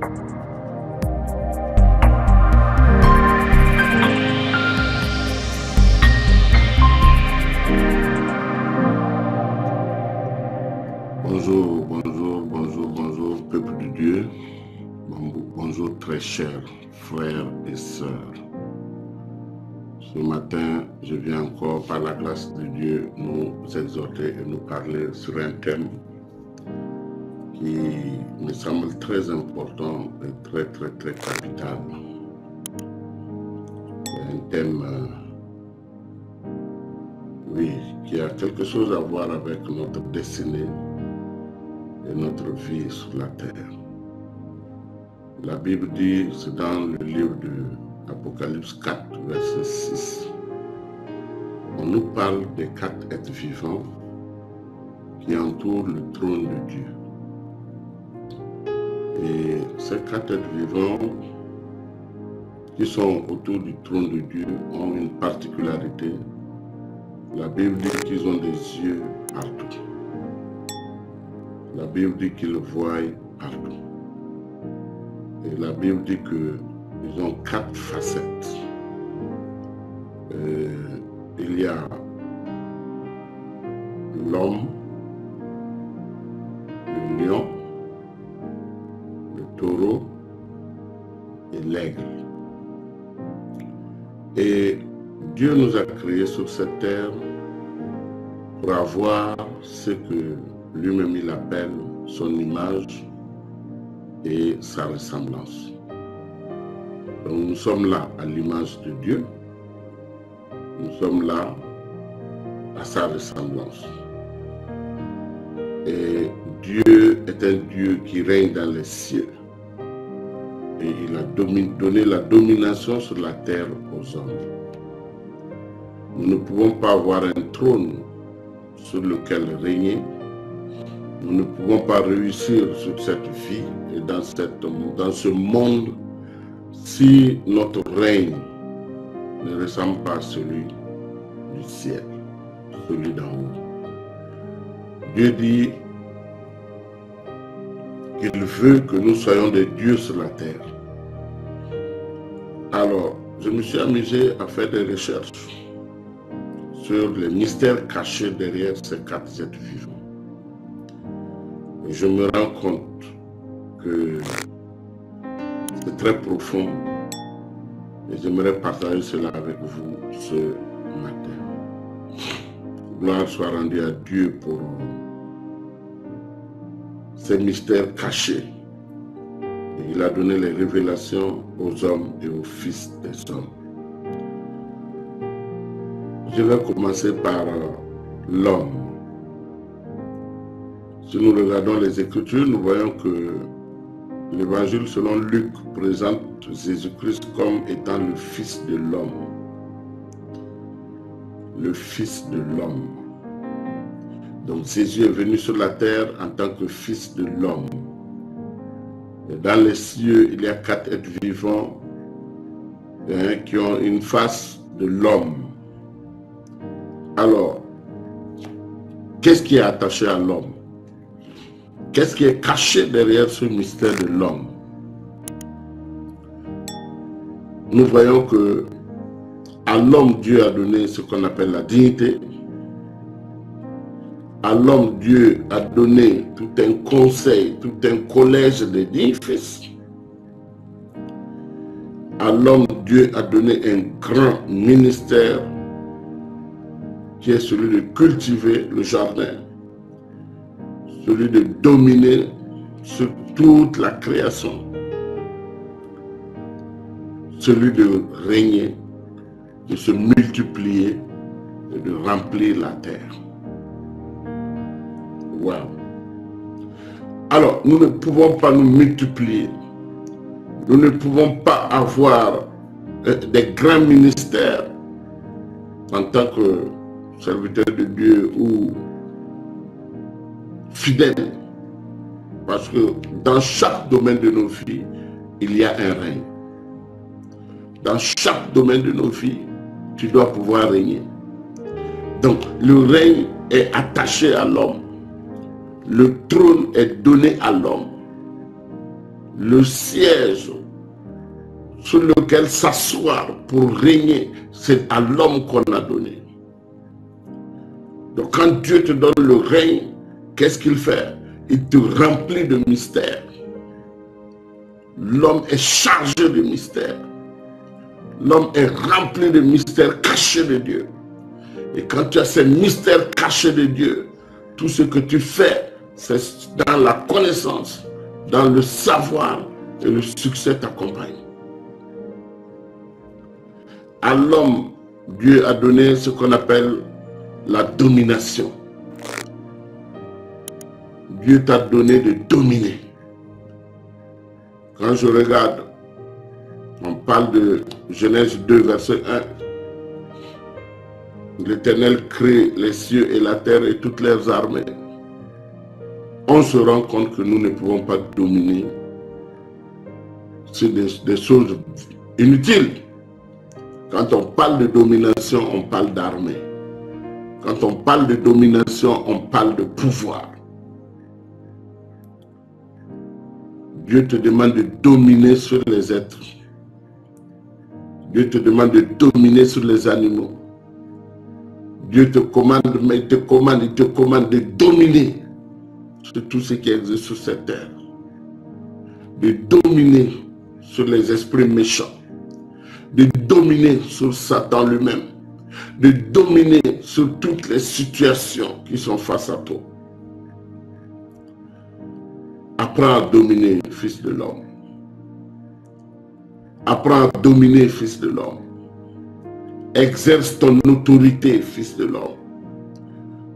Bonjour, peuple de Dieu. Bonjour, très chers frères et sœurs. Ce matin, je viens encore, par la grâce de Dieu, nous exhorter et nous parler sur un thème qui me semble très important et très capital. C'est un thème, qui a quelque chose à voir avec notre destinée et notre vie sur la terre. La Bible dit, c'est dans le livre de Apocalypse 4, verset 6. On nous parle des 4 êtres vivants qui entourent le trône de Dieu. Et ces 4 êtres vivants qui sont autour du trône de Dieu ont une particularité. La Bible dit qu'ils ont des yeux partout. La Bible dit qu'ils voient partout. Et la Bible dit qu'ils ont 4 facettes. Il y a l'homme, le lion, le taureau et l'aigle. Et Dieu nous a créés sur cette terre pour avoir ce que lui-même il appelle son image et sa ressemblance. Donc nous sommes là à l'image de Dieu, nous sommes là à sa ressemblance. Et Dieu est un Dieu qui règne dans les cieux. Et il a donné la domination sur la terre aux hommes. Nous ne pouvons pas avoir un trône sur lequel régner. Nous ne pouvons pas réussir sur cette vie et dans ce monde si notre règne ne ressemble pas à celui du ciel, celui d'en haut. Dieu dit qu'il veut que nous soyons des dieux sur la terre. Alors, je me suis amusé à faire des recherches sur les mystères cachés derrière ces 4 êtres vivants. Et je me rends compte que c'est très profond et j'aimerais partager cela avec vous ce matin. Gloire soit rendue à Dieu pour ces mystères cachés. Et il a donné les révélations aux hommes et aux fils des hommes. Je vais commencer par l'homme. Si nous regardons les Écritures, nous voyons que l'Évangile selon Luc présente Jésus-Christ comme étant le Fils de l'homme. Le Fils de l'homme. Donc Jésus est venu sur la terre en tant que Fils de l'homme. Et dans les cieux, il y a 4 êtres vivants qui ont une face de l'homme. Alors, qu'est-ce qui est attaché à l'homme? Qu'est-ce qui est caché derrière ce mystère de l'homme? Nous voyons que à l'homme, Dieu a donné ce qu'on appelle la dignité. À l'homme, Dieu a donné tout un conseil, tout un collège de dignes fils. À l'homme, Dieu a donné un grand ministère qui est celui de cultiver le jardin, celui de dominer sur toute la création, celui de régner, de se multiplier et de remplir la terre. Wow. Alors, nous ne pouvons pas nous multiplier. Nous ne pouvons pas avoir des grands ministères en tant que serviteur de Dieu ou fidèle. Parce que dans chaque domaine de nos vies, il y a un règne. Dans chaque domaine de nos vies, tu dois pouvoir régner. Donc, le règne est attaché à l'homme. Le trône est donné à l'homme. le siège sur lequel s'asseoir pour régner, c'est à l'homme qu'on a donné. Donc quand Dieu te donne le règne, qu'est-ce qu'il fait? Il te remplit de mystères. L'homme est chargé de mystères. L'homme est rempli de mystères cachés de Dieu. Et quand tu as ces mystères cachés de Dieu, tout ce que tu fais, c'est dans la connaissance, dans le savoir, et le succès t'accompagne. À l'homme, Dieu a donné ce qu'on appelle la domination. Dieu t'a donné de dominer. Quand je regarde, on parle de Genèse 2, verset 1. L'Éternel crée les cieux et la terre et toutes leurs armées. On se rend compte que nous ne pouvons pas dominer. C'est des choses inutiles. Quand on parle de domination, on parle d'armée. Quand on parle de domination, on parle de pouvoir. Dieu te demande de dominer sur les êtres. Dieu te demande de dominer sur les animaux. Dieu te commande, mais il te commande de dominer sur tout ce qui existe sur cette terre. De dominer sur les esprits méchants. De dominer sur Satan lui-même. De dominer sur toutes les situations qui sont face à toi. Apprends à dominer, fils de l'homme. Apprends à dominer, fils de l'homme. Exerce ton autorité, fils de l'homme.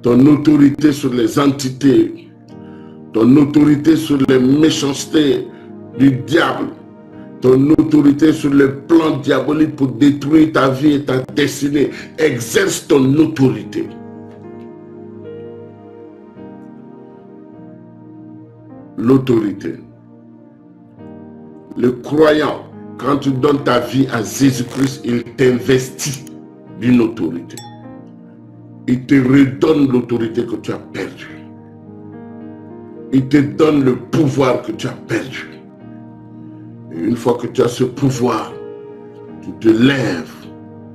Ton autorité sur les entités. Ton autorité sur les méchancetés du diable. Ton autorité sur le plan diabolique pour détruire ta vie et ta destinée. Exerce ton autorité. L'autorité. Le croyant, quand tu donnes ta vie à Jésus-Christ, il t'investit d'une autorité. Il te redonne l'autorité que tu as perdue. Il te donne le pouvoir que tu as perdu. Et une fois que tu as ce pouvoir, tu te lèves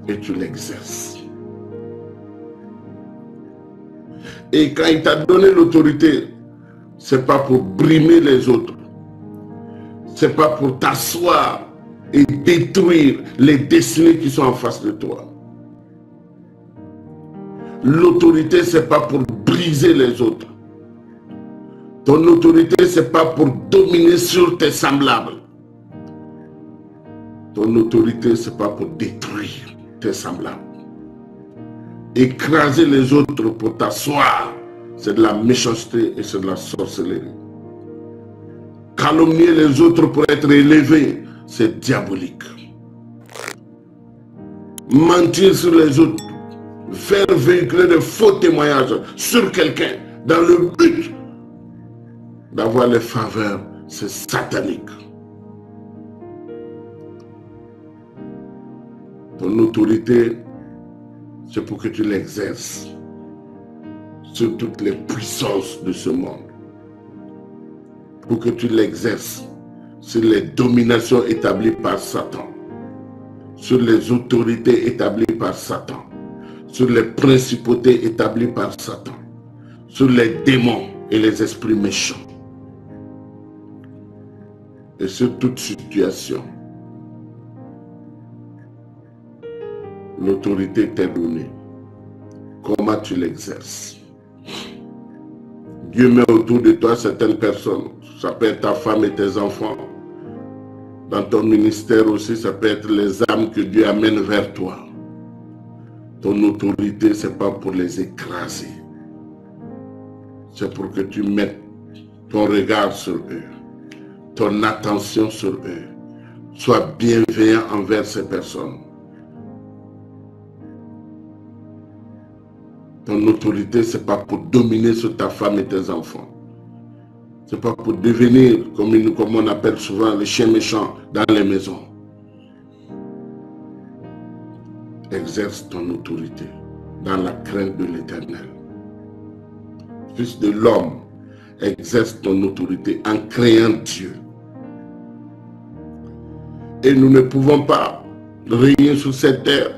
et tu l'exerces. Et quand il t'a donné l'autorité, c'est pas pour brimer les autres. C'est pas pour t'asseoir et détruire les destinées qui sont en face de toi. L'autorité, c'est pas pour briser les autres. Ton autorité, c'est pas pour dominer sur tes semblables. Ton autorité, c'est pas pour détruire tes semblables. Écraser les autres pour t'asseoir, c'est de la méchanceté et c'est de la sorcellerie. Calomnier les autres pour être élevé, c'est diabolique. Mentir sur les autres, faire véhiculer de faux témoignages sur quelqu'un dans le but d'avoir les faveurs, c'est satanique. Ton autorité, c'est pour que tu l'exerces sur toutes les puissances de ce monde. Pour que tu l'exerces sur les dominations établies par Satan, sur les autorités établies par Satan, sur les principautés établies par Satan, sur les démons et les esprits méchants. Et sur toute situation, l'autorité t'est donnée. Comment tu l'exerces? Dieu met autour de toi certaines personnes. Ça peut être ta femme et tes enfants. Dans ton ministère aussi, ça peut être les âmes que Dieu amène vers toi. Ton autorité, ce n'est pas pour les écraser. C'est pour que tu mettes ton regard sur eux, ton attention sur eux. Sois bienveillant envers ces personnes. Ton autorité, ce n'est pas pour dominer sur ta femme et tes enfants. Ce n'est pas pour devenir, comme on appelle souvent, les chiens méchants dans les maisons. Exerce ton autorité dans la crainte de l'Éternel. Fils de l'homme, exerce ton autorité en créant Dieu. Et nous ne pouvons pas régner sur cette terre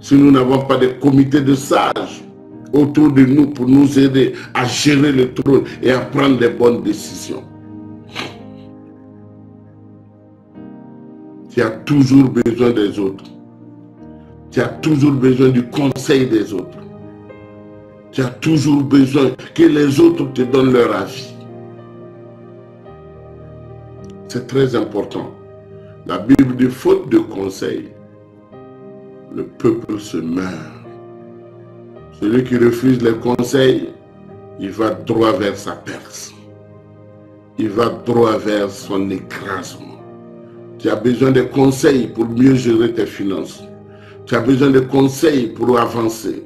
si nous n'avons pas de comité de sages autour de nous pour nous aider à gérer le trône et à prendre les bonnes décisions. Tu as toujours besoin des autres. Tu as toujours besoin du conseil des autres. Tu as toujours besoin que les autres te donnent leur avis. C'est très important. La Bible dit, faute de conseil, le peuple se meurt. Celui qui refuse les conseils, il va droit vers sa perte. Il va droit vers son écrasement. Tu as besoin de conseils pour mieux gérer tes finances. Tu as besoin de conseils pour avancer.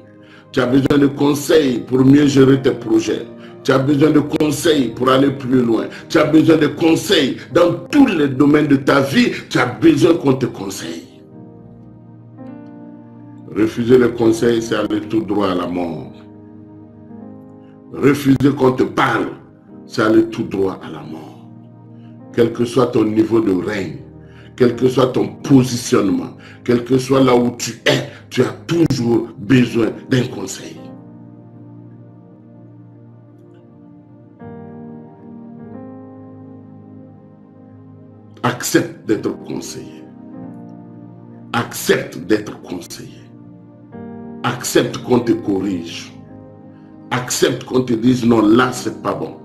Tu as besoin de conseils pour mieux gérer tes projets. Tu as besoin de conseils pour aller plus loin. Tu as besoin de conseils dans tous les domaines de ta vie. Tu as besoin qu'on te conseille. Refuser le conseil, c'est aller tout droit à la mort. Refuser qu'on te parle, c'est aller tout droit à la mort. Quel que soit ton niveau de règne, quel que soit ton positionnement, quel que soit là où tu es, tu as toujours besoin d'un conseil. Accepte d'être conseillé. Accepte d'être conseillé. Accepte qu'on te corrige. Accepte qu'on te dise non, là c'est pas bon.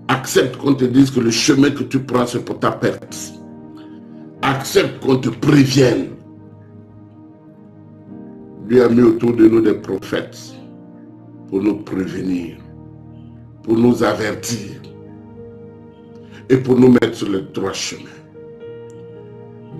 Accepte qu'on te dise que le chemin que tu prends c'est pour ta perte. Accepte qu'on te prévienne. Dieu a mis autour de nous des prophètes pour nous prévenir, pour nous avertir et pour nous mettre sur le droit chemin.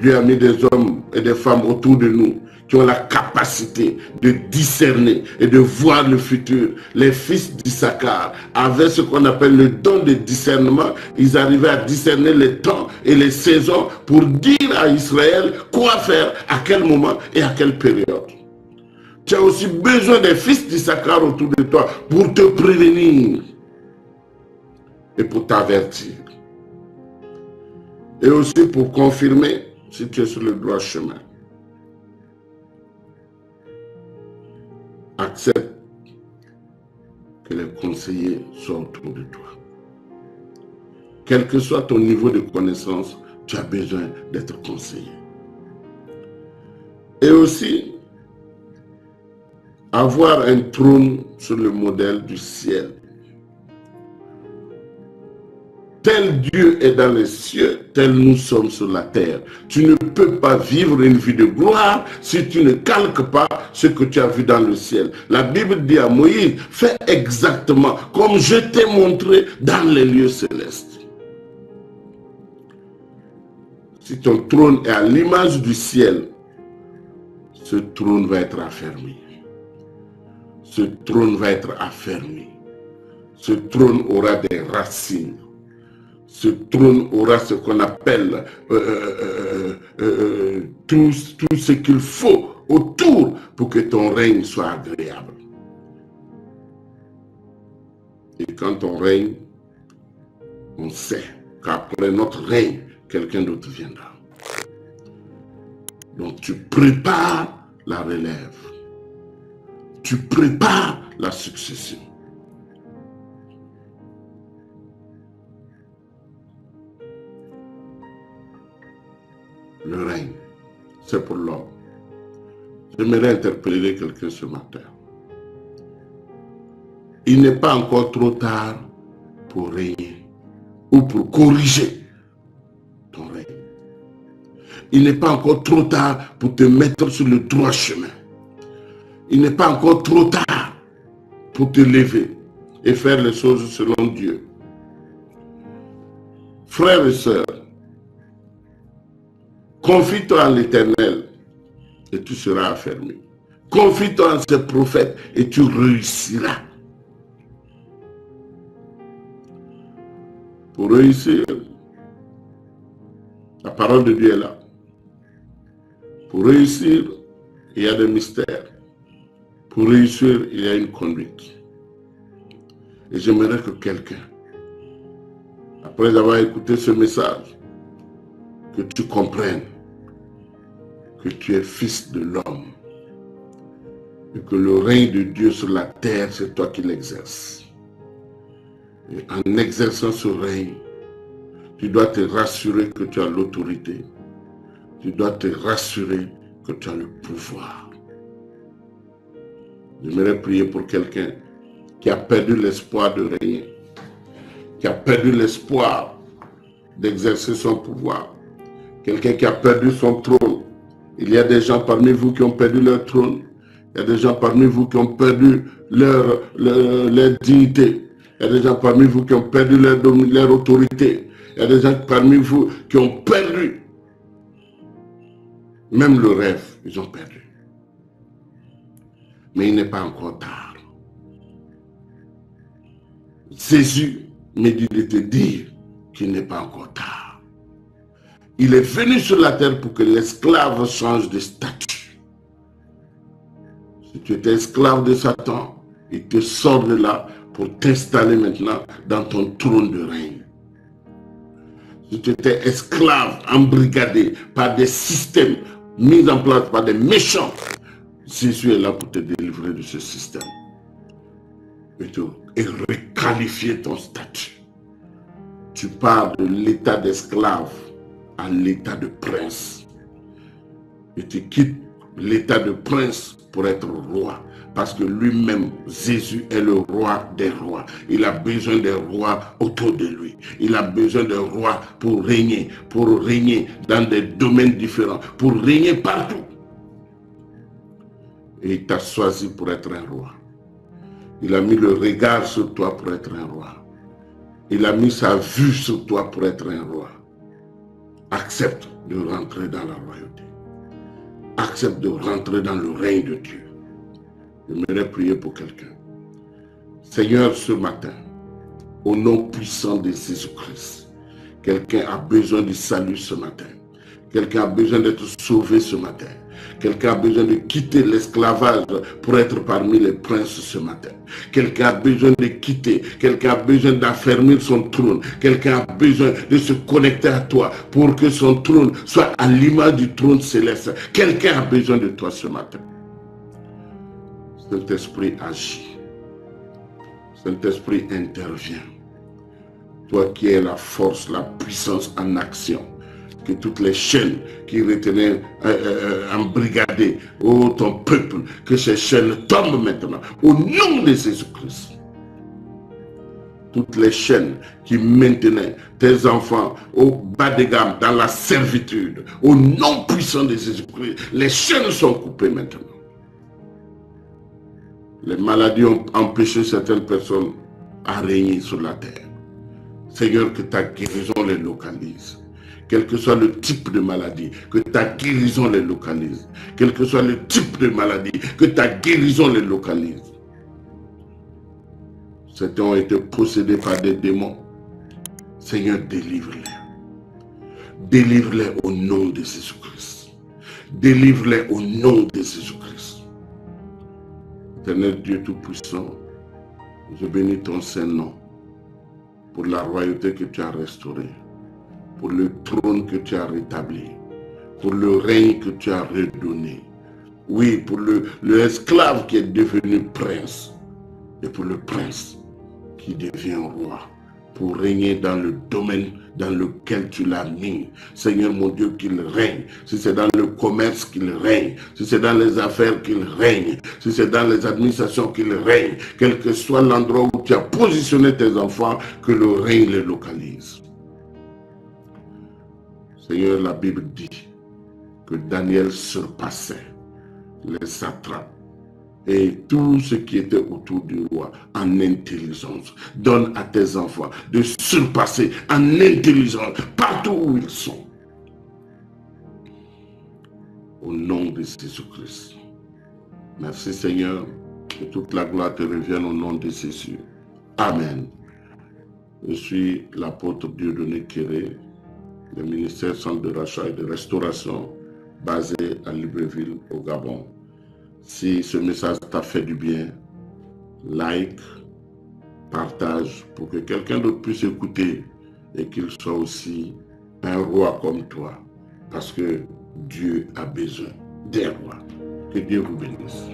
Dieu a mis des hommes et des femmes autour de nous qui ont la capacité de discerner et de voir le futur. Les fils d'Issachar avaient ce qu'on appelle le don de discernement. Ils arrivaient à discerner les temps et les saisons pour dire à Israël quoi faire, à quel moment et à quelle période. Tu as aussi besoin des fils d'Issachar autour de toi pour te prévenir et pour t'avertir. Et aussi pour confirmer si tu es sur le droit chemin. Accepte que les conseillers soient autour de toi. Quel que soit ton niveau de connaissance, tu as besoin d'être conseillé. Et aussi, avoir un trône sur le modèle du ciel. Tel Dieu est dans les cieux, tel nous sommes sur la terre. Tu ne peux pas vivre une vie de gloire si tu ne calques pas ce que tu as vu dans le ciel. La Bible dit à Moïse, fais exactement comme je t'ai montré dans les lieux célestes. Si ton trône est à l'image du ciel, ce trône va être affermi. Ce trône va être affermi. Ce trône aura des racines. Ce trône aura ce qu'on appelle tout ce qu'il faut autour pour que ton règne soit agréable. Et quand on règne, on sait qu'après notre règne, quelqu'un d'autre viendra. Donc tu prépares la relève. Tu prépares la succession. Le règne, c'est pour l'homme. J'aimerais interpeller quelqu'un ce matin. Il n'est pas encore trop tard pour régner ou pour corriger ton règne. Il n'est pas encore trop tard pour te mettre sur le droit chemin. Il n'est pas encore trop tard pour te lever et faire les choses selon Dieu. Frères et sœurs, confie-toi en l'Éternel et tu seras affermi. Confie-toi en ses prophètes et tu réussiras. Pour réussir, la parole de Dieu est là. Pour réussir, il y a des mystères. Pour réussir, il y a une conduite. Et j'aimerais que quelqu'un, après avoir écouté ce message, que tu comprennes que tu es fils de l'homme et que le règne de Dieu sur la terre, c'est toi qui l'exerces. Et en exerçant ce règne, tu dois te rassurer que tu as l'autorité. Tu dois te rassurer que tu as le pouvoir. J'aimerais prier pour quelqu'un qui a perdu l'espoir de régner, qui a perdu l'espoir d'exercer son pouvoir, quelqu'un qui a perdu son trône. Il y a des gens parmi vous qui ont perdu leur trône. Il y a des gens parmi vous qui ont perdu leur dignité. Il y a des gens parmi vous qui ont perdu leur autorité. Il y a des gens parmi vous qui ont perdu même le rêve. Ils ont perdu. Mais il n'est pas encore tard. Jésus me dit de te dire qu'il n'est pas encore tard. Il est venu sur la terre pour que l'esclave change de statut. Si tu étais esclave de Satan, il te sort de là pour t'installer maintenant dans ton trône de règne. Si tu étais esclave, embrigadé par des systèmes mis en place par des méchants, Jésus est là pour te délivrer de ce système et requalifier ton statut. Tu pars de l'état d'esclave à l'état de prince. Et tu quittes l'état de prince pour être roi. Parce que lui-même, Jésus est le roi des rois. Il a besoin des rois autour de lui. Il a besoin de rois pour régner dans des domaines différents, pour régner partout. Et il t'a choisi pour être un roi. Il a mis le regard sur toi pour être un roi. Il a mis sa vue sur toi pour être un roi. Accepte de rentrer dans la royauté. Accepte de rentrer dans le règne de Dieu. J'aimerais prier pour quelqu'un. Seigneur, ce matin, au nom puissant de Jésus-Christ, quelqu'un a besoin du salut ce matin. Quelqu'un a besoin d'être sauvé ce matin. Quelqu'un a besoin de quitter l'esclavage pour être parmi les princes ce matin. Quelqu'un a besoin de quitter, quelqu'un a besoin d'affermir son trône. Quelqu'un a besoin de se connecter à toi pour que son trône soit à l'image du trône céleste. Quelqu'un a besoin de toi ce matin. Saint-Esprit agit. Saint-Esprit intervient. Toi qui es la force, la puissance en action. Que toutes les chaînes qui retenaient embrigadées, ton peuple, que ces chaînes tombent maintenant, au nom de Jésus-Christ. Toutes les chaînes qui maintenaient tes enfants au bas de gamme, dans la servitude, au nom puissant de Jésus-Christ, les chaînes sont coupées maintenant. Les maladies ont empêché certaines personnes à régner sur la terre. Seigneur, que ta guérison les localise. Quel que soit le type de maladie, que ta guérison les localise. Quel que soit le type de maladie, que ta guérison les localise. Certains ont été possédés par des démons. Seigneur, délivre-les. Délivre-les au nom de Jésus-Christ. Délivre-les au nom de Jésus-Christ. Éternel Dieu Tout-Puissant, je bénis ton Saint-Nom pour la royauté que tu as restaurée, pour le trône que tu as rétabli, pour le règne que tu as redonné. Oui, pour l'esclave qui est devenu prince, et pour le prince qui devient roi, pour régner dans le domaine dans lequel tu l'as mis. Seigneur mon Dieu, qu'il règne. Si c'est dans le commerce qu'il règne, si c'est dans les affaires qu'il règne, si c'est dans les administrations qu'il règne, quel que soit l'endroit où tu as positionné tes enfants, que le règne les localise. Seigneur, la Bible dit que Daniel surpassait les satrapes et tout ce qui était autour du roi en intelligence. Donne à tes enfants de surpasser en intelligence partout où ils sont. Au nom de Jésus-Christ. Merci Seigneur, que toute la gloire te revienne au nom de Jésus. Amen. Je suis l'apôtre Dieudonné Kéré, le ministère Centre de rachat et de restauration basé à Libreville au Gabon. Si ce message t'a fait du bien, like, partage pour que quelqu'un d'autre puisse écouter et qu'il soit aussi un roi comme toi. Parce que Dieu a besoin des rois. Que Dieu vous bénisse.